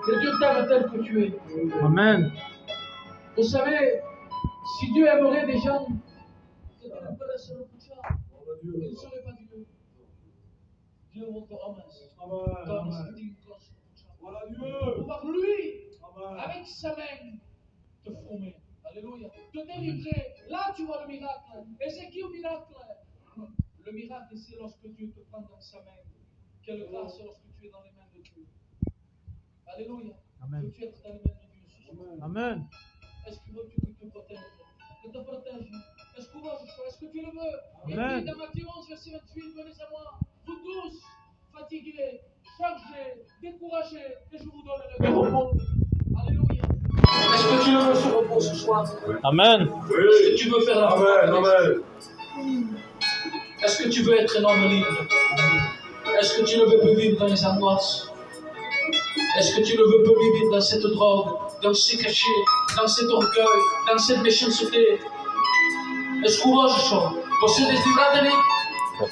Que Dieu t'aime tel que tu es. Amen. Vous savez, si Dieu aimerait des gens qui ne serait pas Dieu. Dieu vous ramasse. Voilà Dieu. Pouvoir lui, avec sa main, te former. Alléluia. Te délivrer. Là, tu vois le miracle. Et c'est qui le miracle? Le miracle, c'est lorsque Dieu te prend dans sa main. Quelle grâce lorsque tu es dans les mains de Dieu. Alléluia. Amen. Veux-tu être dans les mains de Dieu ce soir? Amen. Est-ce que veux-tu que te protège? Que te protège? Est-ce que est-ce que tu le veux? Amen. Et puis dans Matthieu 11, verset 28, venez à moi, vous tous, fatigués, chargés, découragés, et je vous donnerai le repos. Alléluia. Est-ce que tu le veux ce repos ce soir? Amen. Est-ce que tu veux faire la Amen, amen. Est-ce que tu veux être un homme libre? Est-ce que tu ne veux plus vivre dans les angoisses? Est-ce que tu ne veux plus vivre dans cette drogue, dans ce cachet, dans cet orgueil, dans cette méchanceté? Est-ce que vous você désirate?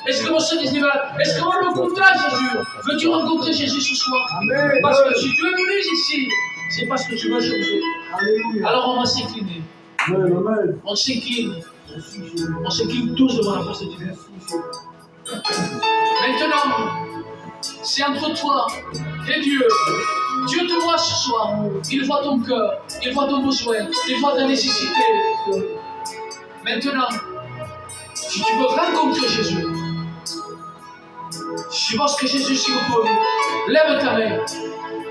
Est-ce que você désirate? Est-ce que vous rencontrez Jésus? Veux-tu rencontrer Jésus ce soir? Amen. Parce que si tu es venu ici, c'est parce que tu veux changer. Alléluia. Alors on va s'incliner. Amen, amen. On s'incline. On s'incline tous devant la face de Dieu. Maintenant, c'est entre toi et Dieu. Dieu te voit ce soir. Il voit ton cœur. Il voit ton besoin. Il voit ta nécessité. Maintenant, si tu veux rencontrer Jésus, si tu penses que Jésus s'y oppose, lève ta main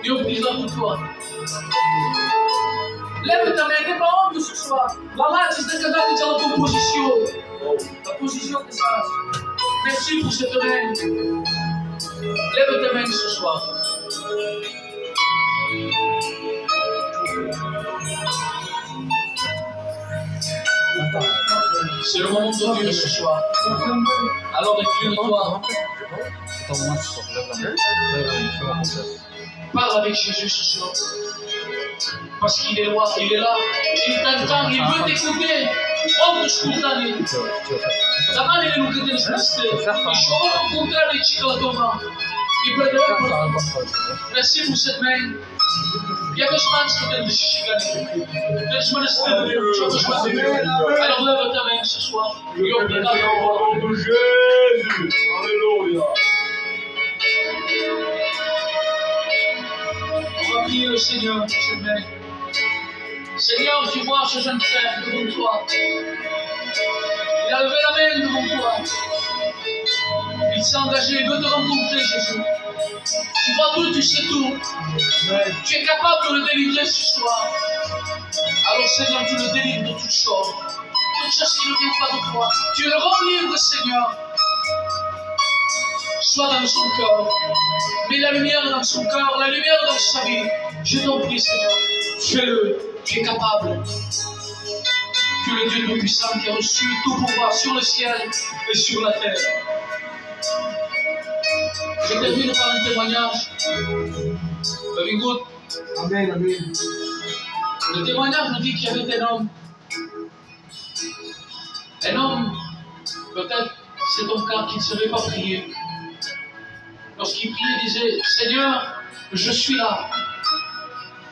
et au présent de toi. Lève ta main, n'aie pas honte ce soir. Maman, tu sais que tu es dans ton position. La position de ça. Merci pour cette main. Lève ta main ce soir. C'est le moment de Dieu ce soir. Alors incline-toi. Parle avec Jésus ce soir. Parce qu'il est roi, il est là. Il t'entend, il veut t'écouter. Oh, tu scrutani. Davanti alle lucche delle stesse. Il sciopero contrario ci calcoma. Il prenderà. Merci pour cette main. Yakışmaz ki de dışışıkları. Alors lève ta main ce soir. Au nom de Jésus. Alléluia. prier le Seigneur pour cette main. Seigneur, tu vois ce jeune frère devant toi. Il a levé la main devant toi. Il s'est engagé, il veut te rencontrer, Jésus. Tu vois tout, tu sais tout. Tu es capable de le délivrer ce soir. Alors Seigneur, tu le délivres de toutes choses. Toutes choses qui ne viennent pas de toi. Tu le rends libre, Seigneur. Sois dans son cœur. Mets la lumière dans son cœur, la lumière dans sa vie. Je t'en prie, Seigneur. Fais-le. Tu es capable. Tu es le Dieu Tout-Puissant qui a reçu tout pouvoir sur le ciel et sur la terre. Je termine par un témoignage. Very good. Amen, amen. Le témoignage nous dit qu'il y avait un homme. Un homme, peut-être c'est ton cas, qui ne savait pas prier. Lorsqu'il priait, il disait, Seigneur, je suis là.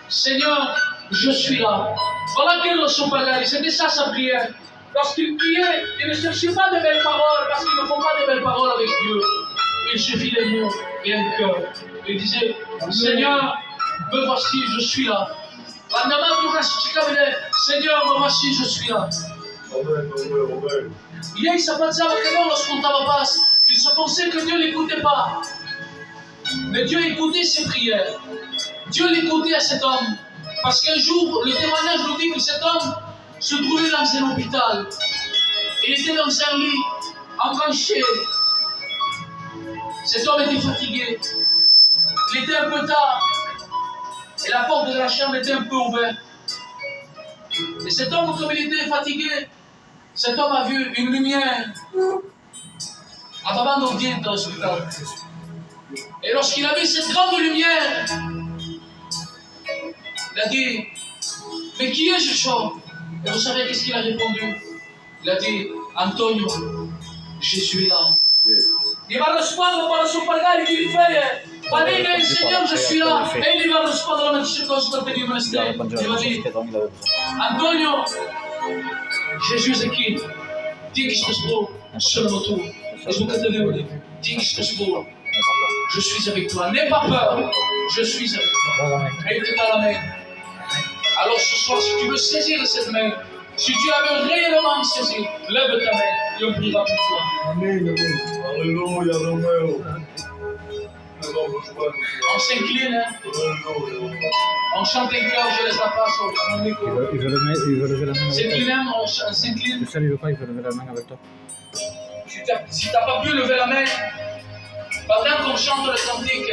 Seigneur, je suis là. Voilà quelle leçon pagale, c'était ça sa prière. Lorsqu'il priait, il ne cherchait pas de belles paroles, parce qu'il ne faut pas de belles paroles avec Dieu. Il suffit des mots et un cœur. Il disait, Seigneur, me voici, je suis là. Seigneur, me voici, je suis là. Amen, amen, amen. Ieri si pensava che non lo ascoltava pas. Il se pensait que Dieu ne l'écoutait pas. Mais Dieu écoutait ses prières. Dieu l'écoutait à cet homme. Parce qu'un jour, le témoignage nous dit que cet homme se trouvait dans un hôpital. Il était dans un lit, enganché. Cet homme était fatigué. Il était un peu tard. Et la porte de la chambre était un peu ouverte. Et cet homme, comme il était fatigué, cet homme a vu une lumière avant d'entrer dans l'hôpital. Et lorsqu'il a vu cette grande lumière, il a dit, mais qui est ce homme? Et vous savez qu'est-ce qu'il a répondu? Il a dit, Antonio, je suis là. Il va rispondere per sopportare chi fai. Va dire, Seigneur, je suis là. E il va rispondere alla stessa cosa per venire ministero. Il va dire, Antonio, Jésus est qui? Dis que je suis beau, seulement tout. Et vous que tu dis que je suis beau. Je suis avec toi. N'aie pas peur. Je suis avec toi. Et il te tend la main. Alors ce soir, si tu veux saisir cette main, si tu la veux réellement saisir, lève ta main et on priera pour toi. Amen, amen. Alléluia, Roméo. On s'incline, hein? Alléluia. On chante un cœur, je laisse la place au micro. Il veut lever la main avec toi. S'incline, on s'incline. C'est ça, il veut pas, il veut lever la main avec toi. Si tu n'as pas pu lever la main, pendant qu'on chante le cantique,